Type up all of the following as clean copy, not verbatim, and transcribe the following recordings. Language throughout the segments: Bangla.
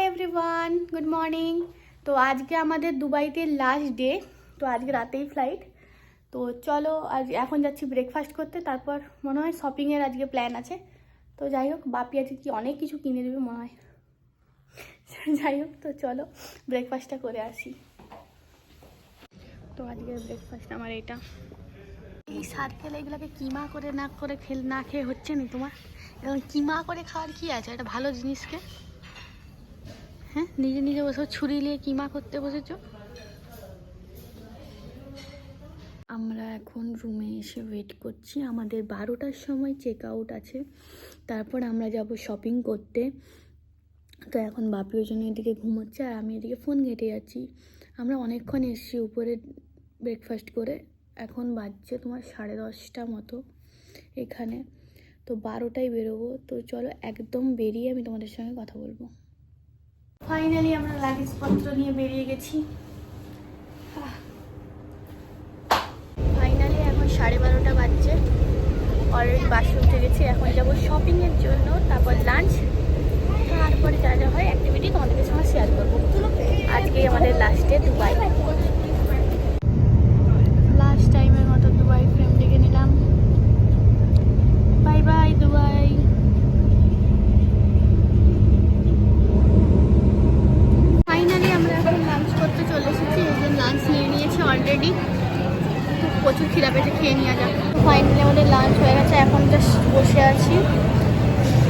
Everyone, good morning. তো আজকে আমাদের দুবাইতে লাস্ট ডে, তো আজকে রাতেই ফ্লাইট। তো চলো আজ এখন যাচ্ছি ব্রেকফাস্ট করতে, তারপর মনে হয় শপিংয়ের আজকে প্ল্যান আছে। তো যাই হোক, বাপি আজকে কি অনেক কিছু কিনে দেবে মনে হয়। যাই হোক, তো চলো ব্রেকফাস্টটা করে আসি। তো আজকের ব্রেকফাস্ট আমার এটা। এই সার্কেল এগুলোকে কিমা করে না খেয়ে হচ্ছে না তোমার। এবং কিমা করে খাওয়ার কি আছে, এটা ভালো জিনিসকে হ্যাঁ নিজে নিজে বসে ছুরি নিয়ে কিমা করতে বসেছো। আমরা এখন রুমে এসে ওয়েট করছি, আমাদের 12টার সময় চেক আউট আছে, তারপর আমরা যাব শপিং করতে। তো এখন বাপি ওই জন্য এদিকে ঘুমোচ্ছে আর আমি এদিকে ফোন ঘেঁটে যাচ্ছি। আমরা অনেকক্ষণ এসেছি উপরে ব্রেকফাস্ট করে, এখন বাজছে তোমার 10:30 মতো এখানে। তো 12টায় বেরোবো, তো চলো একদম বেরিয়ে আমি তোমাদের সঙ্গে কথা বলবো। ফাইনালি আমরা লাগেজপত্র নিয়ে বেরিয়ে গেছি। ফাইনালি এখন 12:30 বাজছে, অলরেডি বাসে উঠে গেছি। এখন যাবো শপিংয়ের জন্য, তারপর লাঞ্চ, তারপরে যা যা হয় অ্যাক্টিভিটি তোমাদের সঙ্গে শেয়ার করবো। আজকেই আমাদের লাস্ট ডে দুবাই। লাস্ট টাইমের মতো দুবাই ফ্রেম দেখে নিলাম। Bye bye Dubai. ফাইনালি আমরা এখন লাঞ্চ করতে চলে এসেছি। একজন লাঞ্চ নিয়ে নিয়েছে অলরেডি, প্রচুর খিদা পেটে, খেয়ে নিয়ে যাক। ফাইনালি আমাদের লাঞ্চ হয়ে গেছে, এখন জাস্ট বসে আছি।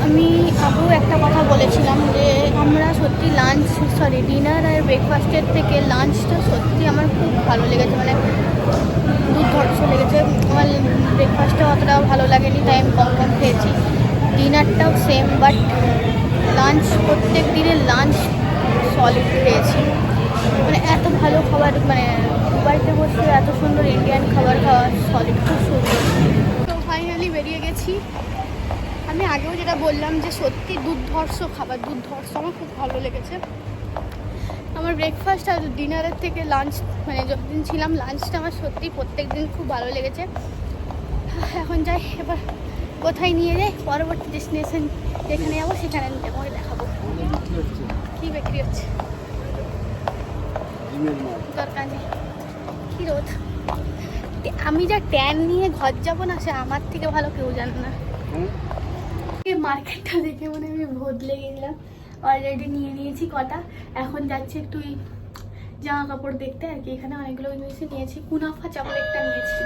আমি আগেও একটা কথা বলেছিলাম যে আমরা সত্যি ডিনার আর ব্রেকফাস্টের থেকে লাঞ্চটা সত্যি আমার খুব ভালো লেগেছে, মানে দুর্ধর্ষ লেগেছে। আমার ব্রেকফাস্টটা অতটাও ভালো লাগেনি, তাই আমি কম কম খেয়েছি। ডিনারটাও সেম, বাট লাঞ্চ প্রত্যেক দিনের লাঞ্চ সলিড খেয়েছি। মানে এত ভালো খাবার, মানে দুবাইতে বসে এত সুন্দর ইন্ডিয়ান খাবার খাওয়া সলিড, খুব সুন্দর। তো ফাইনালি বেরিয়ে গেছি। আমি আগেও যেটা বললাম যে সত্যি দুর্ধর্ষ খাবার, দুর্ধর্ষ, আমার খুব ভালো লেগেছে। আমার ব্রেকফাস্ট আর ডিনারের থেকে লাঞ্চ, মানে যতদিন ছিলাম লাঞ্চটা আমার সত্যি প্রত্যেক দিন খুব ভালো লেগেছে। এখন যাই, এবার কোথায় নিয়ে যাই, পরবর্তী ডেস্টিনেশন যেখানে যাবো সেখানে তোমাকে দেখাবো। কী বিক্রি হচ্ছে দরকার নেই, কী রোদ। আমি যা ট্যান নিয়ে ঘর যাবো না, সে আমার থেকে ভালো কেউ জানে না। মার্কেটটা দেখে মানে আমি বদলে গেলাম। অলরেডি নিয়ে নিয়েছি কটা, এখন যাচ্ছি একটু জামা কাপড় দেখতে আর কি। এখানে অনেকগুলো জিনিস নিয়েছি, কুনাফা চকলেটটা নিয়েছি,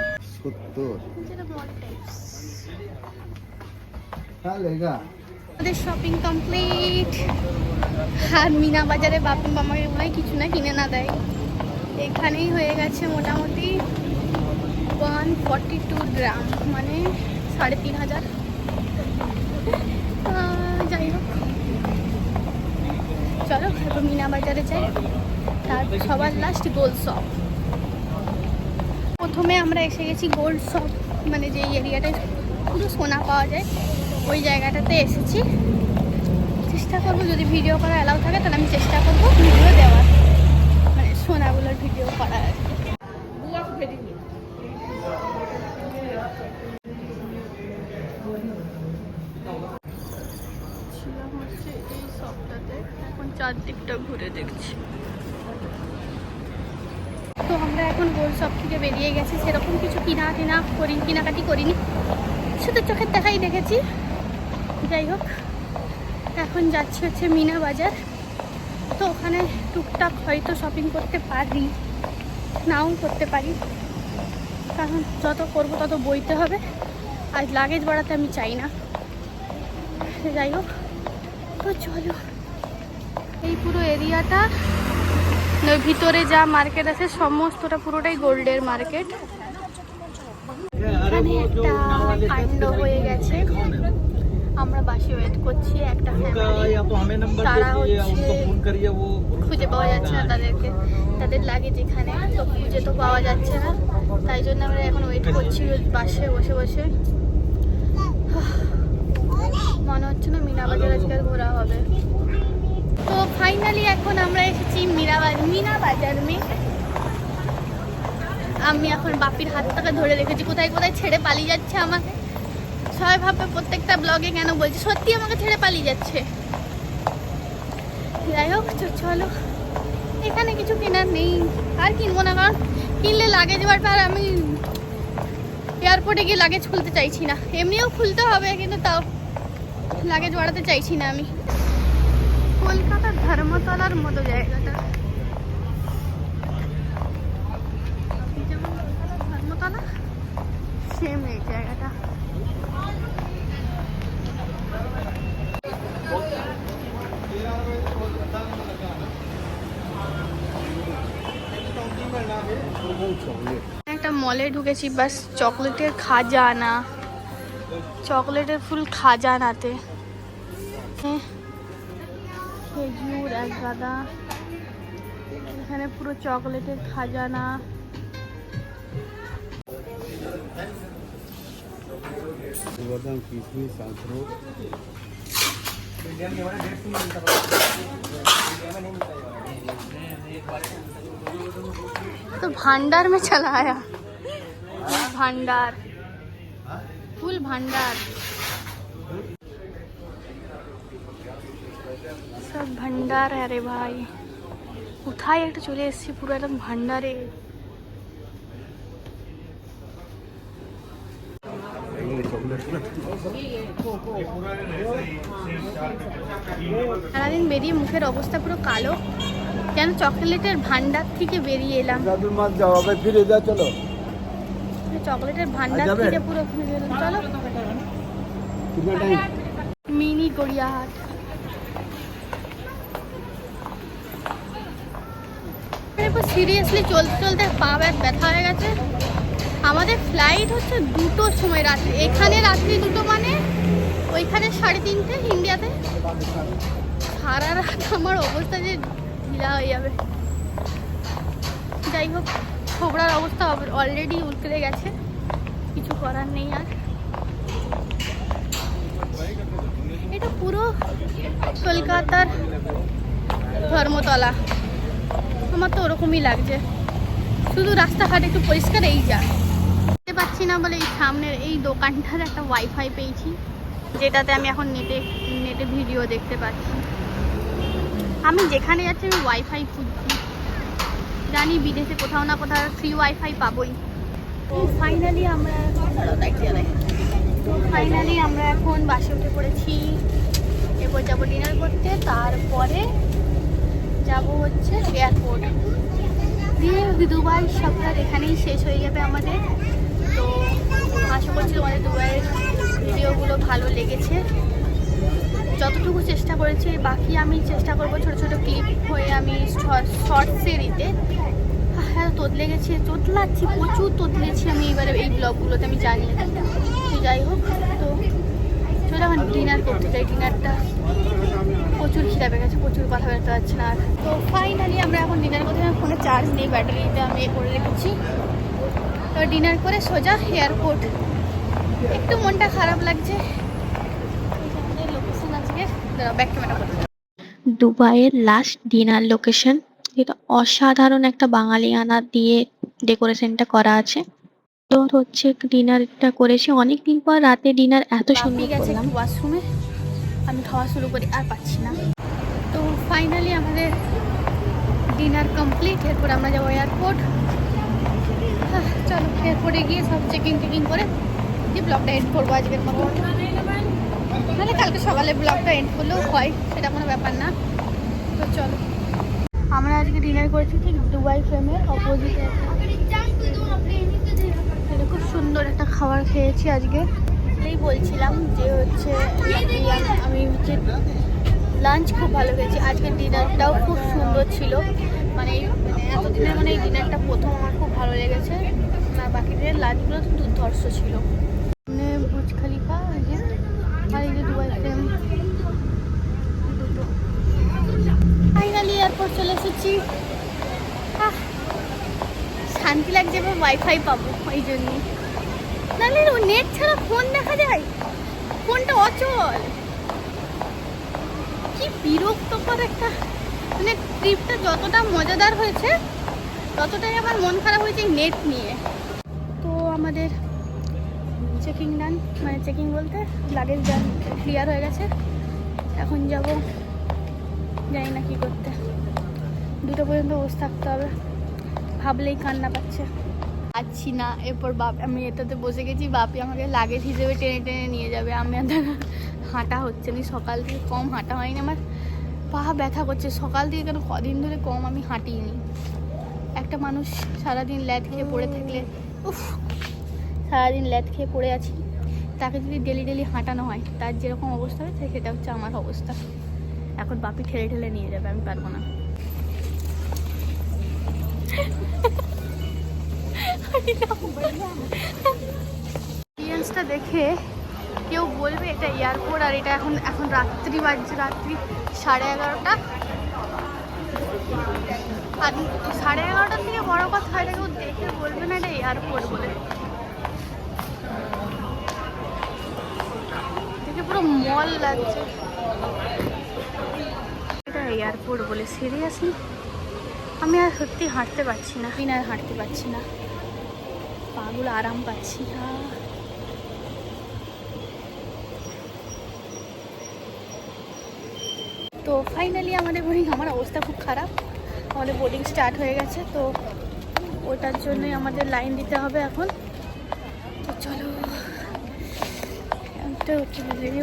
যেটা মল টাইপস। আমাদের শপিং কমপ্লিট। আর মিনা বাজারে বাপি মামাকে মনে হয় কিছু না কিনে না দেয়। এখানেই হয়ে গেছে মোটামুটি 142 গ্রাম, মানে 3,500। যাই হোক, চলো তারপর মিনা বাজারে যাই, তারপর সবার লাস্ট গোল্ড শপ। প্রথমে আমরা এসে গেছি গোল্ড শপ, মানে যে এরিয়াটায় পুরো সোনা পাওয়া যায় ওই জায়গাটাতে এসেছি। চেষ্টা করবো যদি ভিডিও করা অ্যালাউ থাকে তাহলে আমি চেষ্টা করবো ভিডিও দেওয়ার, মানে সোনাগুলোর ভিডিও করার। এই শপটাতে এখন চারদিকটা ঘুরে দেখছি। তো আমরা এখন গোল্ড শপ থেকে বেরিয়ে গেছি, সেরকম কিছু কেনাকাটি করিনি, শুধু চোখের দেখাই দেখেছি। যাই হোক, এখন যাচ্ছি হচ্ছে মিনা বাজার। তো ওখানে টুকটাক হয়তো শপিং করতে পারি, নাও করতে পারি, কারণ যত করবো তত বইতে হবে, আর লাগেজ বাড়াতে আমি চাই না। যাই হোক, তো চলো। এই পুরো এরিয়াটা, ভিতরে যা মার্কেট আছে সমস্তটা পুরোটাই গোল্ডের মার্কেট। এখানে একটা কাণ্ড হয়ে গেছে, আমরা বাসে ওয়েট করছি, একটা ফ্যামিলি, তারা হচ্ছে খুঁজে পাওয়া যাচ্ছে না তাদেরকে, তাদের লাগেজ এখানে, তো খুঁজে তো পাওয়া যাচ্ছে না, তাই জন্য আমরা এখন ওয়েট করছি বাসে বসে বসে। মনে হচ্ছে না মিনা বাজার আজকে ঘোরা হবে। তো ফাইনালি এখন আমরা এসেছি মিনা বাজার মে। আমি এখন বাপির হাতটাকে ধরে রেখেছি, কোথায় কোথায় ছেড়ে পালিয়ে যাচ্ছে আমাকে। সবাই ভাববে প্রত্যেকটা ব্লগে কেন বলছি, সত্যি আমাকে ছেড়ে পালিয়ে যাচ্ছে। যাই হোক চলো, এখানে কিছু কেনার নেই, আর কিনবো না, কারণ কিনলে লাগেজ বাড়বে, আর আমি এয়ারপোর্টে গিয়ে লাগেজ খুলতে চাইছি না। এমনিও খুলতে হবে, কিন্তু তাও লাগেজ বাড়াতে চাইছি না আমি। কলকাতার ধর্মতলার মতো জায়গাটা, যেমন কলকাতার ধর্মতলা সেম এই জায়গাটা। একটা মলে ঢুকেছি, বাস চকলেটের খাজানা, চকলেটের ফুল খাজানাতে, খেজুর এক গাদা, এখানে পুরো চকলেটের খাজানা। तो भंडार में चला आया, भंडार, फुल भंडार, सब भंडार है रे भाई। কোথায় একটা চলে এসেছি, পুরো একদম ভান্ডারে। সারাদিন বেরিয়ে মুখের অবস্থা পুরো কালো, যেন চকলেটের ভান্ডার থেকে বেরিয়ে এলাম। চলো, চকলেটের ভান্ডার থেকে পুরো ফিরে এলাম। চলো, মিনি গড়িয়াহাট। সিরিয়াসলি চলতে চলতে পা ব্যথা হয়ে গেছে। আমাদের ফ্লাইট হচ্ছে 2টোর সময় রাত্রি, এখানে রাত্রি 2টো মানে ওইখানে 3:30 ইন্ডিয়াতে। সারা রাত আমার অবস্থা যে ঢিলা হয়ে যাবে। যাই হোক, ছোবড়ার অবস্থা অলরেডি উল্টে গেছে, কিছু করার নেই আর। এটা পুরো কলকাতার ধর্মতলা, আমার তো ওরকমই লাগছে, শুধু রাস্তাঘাট একটু পরিষ্কার। এই যা দেখতে পাচ্ছি না বলে এই সামনের এই দোকানটার একটা ওয়াইফাই পেয়েছি, যেটাতে আমি এখন নেটে ভিডিও দেখতে পাচ্ছি। আমি যেখানে যাচ্ছি আমি ওয়াইফাই খুঁজছি, জানি বিদেশে কোথাও না কোথাও ফ্রি ওয়াইফাই পাবোই। তো ফাইনালি আমরা এখন বাসে উঠে পড়েছি। এরপর যাবো ডিনার করতে, তারপরে যাব হচ্ছে এয়ারপোর্ট দিয়ে দুবাই। সপ্তাহ এখানেই শেষ হয়ে যাবে আমাদের। তো আশা করছি তোমাদের দুবাইয়ের ভিডিওগুলো ভালো লেগেছে, যতটুকু চেষ্টা করেছি। বাকি আমি চেষ্টা করবো ছোটো ছোটো ক্লিপ হয়ে আমি শর্টসে দিতে। হ্যাঁ, তোতলে গেছি, তোতলাচ্ছি, প্রচুর তোতলেছি আমি এবারে এই ব্লগগুলোতে, আমি জানি। তো যাই হোক, তো চলো এখন ডিনার করতে যাই। ডিনারটা প্রচুর খিদা পেয়ে গেছে, প্রচুর কথা বলতে পারছি না। তো ফাইনালি আমরা এখন ডিনার করতে, ফোনে চার্জ নেই, ব্যাটারিটা আমি করে রেখেছি। তো ডিনার করে সোজা এয়ারপোর্ট। একটু মনটা খারাপ লাগছে। লোকেশন আজকে ব্যাক ক্যামেরা করতে, দুবাইয়ের লাস্ট ডিনার লোকেশন, যেটা অসাধারণ একটা বাঙালিয়ানা দিয়ে ডেকোরেশনটা করা আছে। তো হচ্ছে ডিনারটা করেছি অনেকদিন পর, রাতে ডিনার এত সুন্দর করলাম। ওয়াশরুমে আমি খাওয়া শুরু করি, আর পাচ্ছি না। তো ফাইনালি আমাদের ডিনার কমপ্লিট। এরপর আমরা যাবো এয়ারপোর্ট। চলো এয়ারপোর্টে গিয়ে সব চেকিং করে যে ব্লগটা এন্ড করবো আজকের মতো। নাহলে কালকে সকালে ব্লগটা এন্ড করলেও হয়, সেটা কোনো ব্যাপার না। তো চলো, আমরা আজকে ডিনার করেছি ঠিক দুবাই ফ্রেমের অপোজিটে। এটা খুব সুন্দর একটা খাবার খেয়েছি আজকে। এই বলছিলাম যে হচ্ছে আমি হচ্ছে লাঞ্চ খুব ভালো খেয়েছি, আজকের ডিনারটাও খুব সুন্দর ছিল। মানে এতদিনের মানে এই ডিনারটা প্রথম আমার খুব ভালো লেগেছে। না, বাকি দিনের লাঞ্চগুলো তো দুর্ধর্ষ ছিল। মানে বুর্জ খলিফা আর এই যে দুবাই ফ্রেম দুটো। ফাইনালি এয়ারপোর্ট চলে এসেছি। শান্তি লাগছে, এবার ওয়াইফাই পাবো ওই জন্যই, নাহলে নেট ছাড়া ফোন দেখা যায়, ফোনটা অচল। কি বিরক্তকর একটা, মানে ট্রিপটা যতটা মজাদার হয়েছে ততটাই আমার মন খারাপ হয়েছে নেট নিয়ে। তো আমাদের চেকিং ডান, মানে চেকিং বলতে লাগেজ ডান, ক্লিয়ার হয়ে গেছে। এখন যাব জানি না কী করতে, 2টা পর্যন্ত বসে থাকতে হবে, ভাবলেই কান্না পাচ্ছে। পাচ্ছি না, এরপর আমি এটাতে বসে গেছি, বাপি আমাকে লাগেজ হিসেবে টেনে টেনে নিয়ে যাবে। আমি আর হাঁটা হচ্ছে না, সকাল থেকে কম হাঁটা হয়নি, আমার পা ব্যথা করছে সকাল থেকে, কেন কদিন ধরে কম আমি হাঁটিনি। একটা মানুষ সারাদিন ল্যাদ খেয়ে পড়ে থাকলে, উফ, সারাদিন ল্যাদ খেয়ে পড়ে আছি, তাকে যদি ডেলি ডেলি হাঁটানো হয়, তার যেরকম অবস্থা হয় সেটা হচ্ছে আমার অবস্থা। এখন বাপি ঠেলে ঠেলে নিয়ে যাবে, আমি পারবো না। এক্সপিরিয়েন্সটা দেখে কেউ বলবে এটা এয়ারপোর্ট, আর এটা এখন রাত্রি বাজছে, রাত্রি 11:30। আর 11:30 থেকে বড় কথা, এটা কেউ দেখে বলবে না এটা এয়ারপোর্ট বলে। দেখে পুরো মল লাগছে, এটা এয়ারপোর্ট বলে। সিরিয়াসলি আমি আর সত্যি হাঁটতে পারছি না, আমি আর হাঁটতে পারছি না, পাগুলো আরাম পাচ্ছি না। তো ফাইনালি আমার অবস্থা খুব খারাপ, আমাদের বোর্ডিং স্টার্ট হয়ে গেছে, তো ওটার জন্যই আমাদের লাইন দিতে হবে এখন। তো চলো,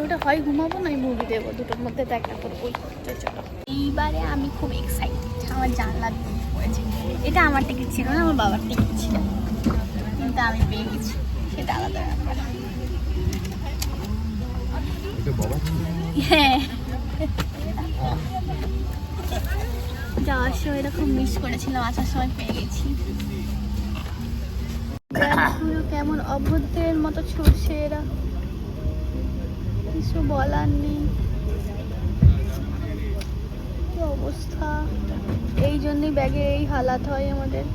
ওটা হয় ঘুমাবো না মুভি দেবো, দুটোর মধ্যে তো একটা করবোই। তো চলো, এইবারে আমি খুব এক্সাইটেড, আমার জানলা দিয়ে পড়েছে। এটা আমার টিকিট ছিল না, আমার বাবার টিকিট ছিল, কিন্তু আমি পেয়ে গেছি, সেটা আলাদা ব্যাপার। হ্যাঁ, যাওয়ার সময় এরকম মিস করেছিলাম, আসার সময় পেয়ে গেছি। কেমন অভদ্রের মতো ছুটছে এরা, কিছু বলার নেই, কি অবস্থা। এই জন্যই ব্যাগে এই হালাত হয় আমাদের।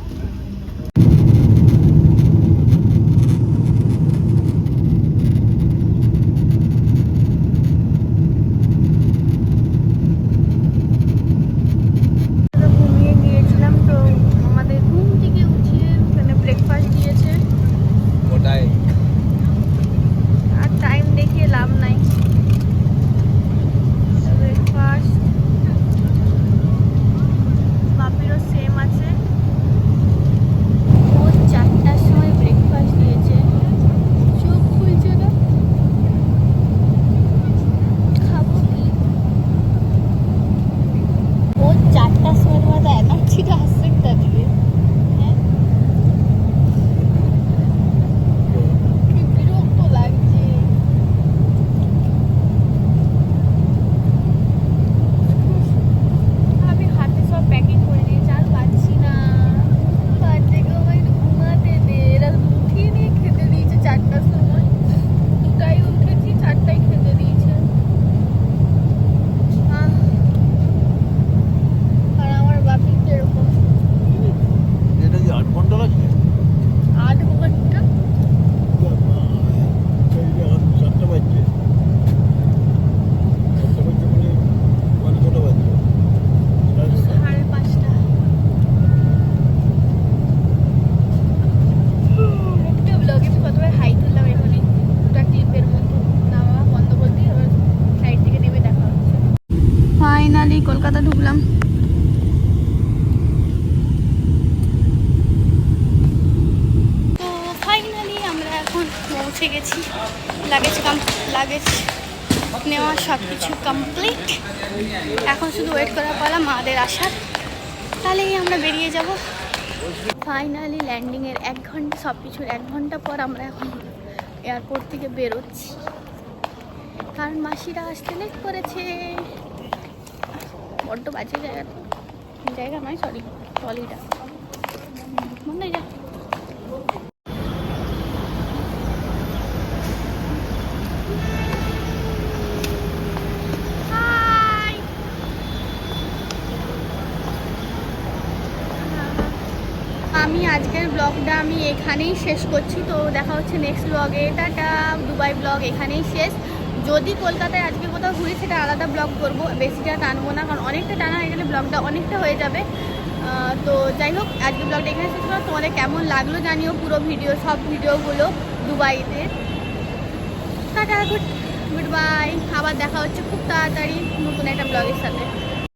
কলকাতা ঢুকলাম। তো ফাইনালি আমরা এখন পৌঁছে গেছি, লাগেজ নেওয়া সব কিছু কমপ্লিট, এখন শুধু ওয়েট করা পালা মাদের আসার, তাহলেই আমরা বেরিয়ে যাব। ফাইনালি ল্যান্ডিংয়ের 1 ঘন্টা, সব কিছুর 1 ঘন্টা পর আমরা এখন এয়ারপোর্ট থেকে বেরোচ্ছি, কারণ মাসিরা আসতে লেট করেছে। বড্ড বাজে জায়গা নয়, সরি ট্রলিটা মনে যা। আমি আজকের ব্লগটা আমি এখানেই শেষ করছি, তো দেখা হচ্ছে নেক্সট ব্লগে। টাটা, দুবাই ব্লগ এখানেই শেষ। যদি কলকাতায় আজকে কোথাও ঘুরি সেটা আলাদা ব্লগ করবো, বেশিটা টানবো না, কারণ অনেকটা টানা হয়ে গেলে ব্লগটা অনেকটা হয়ে যাবে। তো যাই হোক, আজকে ব্লগটা এখানে শেষ করলাম। তোমাদের কেমন লাগলো জানিও পুরো ভিডিও, সব ভিডিওগুলো দুবাইতে। টাটা, গুড বাই, আবার দেখা হচ্ছে খুব তাড়াতাড়ি নতুন একটা ব্লগের সাথে।